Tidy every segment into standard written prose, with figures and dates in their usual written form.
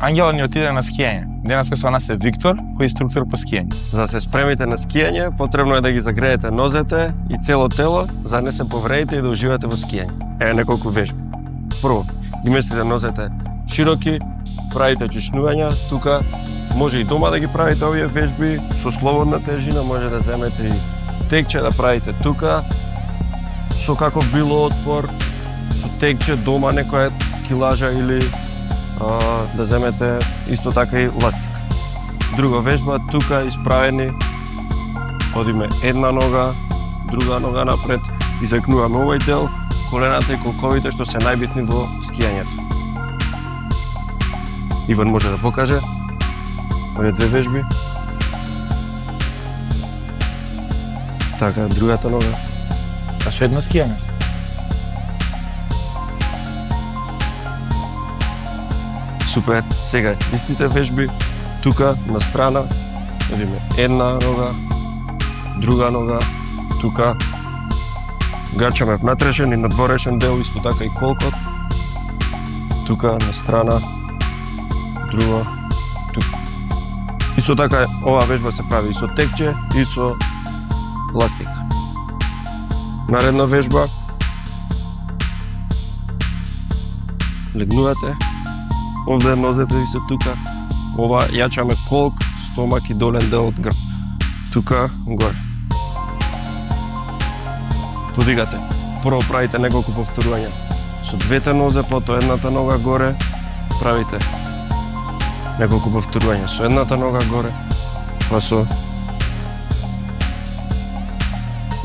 Ангела ни отиде на скијање. Денеска со нас е Виктор, кој е инструктор по скијање. За да се спремите на скијање, потребно е да ги загреете нозете и цело тело, за да не се повредите и да уживате во скијање. Еве неколку вежби. Прво, ги местите нозете широки, правите чешнувања, тука може и дома да ги правите овие вежби со слободна тежина, може да земете и текче да правите тука, со каков било отпор, со текче дома некоја килажа или да земете исто така и ластик. Друга вежба, тука исправени, одиме една нога, друга нога напред, изекнуваме овој дел, колената и колковите што се најбитни во скијањето. Иван може да покаже овие две вежби. Така, другата нога. А со едно скијање. Супер. Сега, истите вежби, тука на страна, видиме една нога, друга нога, тука. Гачаме внатрешен и надворешен дел, исто така и колкот. Тука на страна, друга, тука. Исто така оваа вежба се прави и со текче и со ластик. Наредна вежба. Легнувате. Овде нозете ви се тука. Ова јачаме колк, стомак и долен дел од грб. Тука, горе. Подигате. Прво правите неколку повторувања. Со двете нозе, потоа едната нога горе, правите неколку повторувања. Со едната нога горе, па со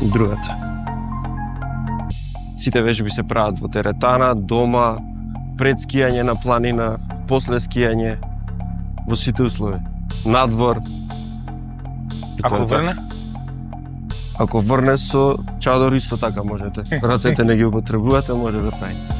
другата. Сите вежби се прават во теретана, дома, пред скијање на планина, после скијање, во сите услови. Надвор. Ако врне? Ако врне со чадор исто така можете. Рацете не ги употребувате, може да правите.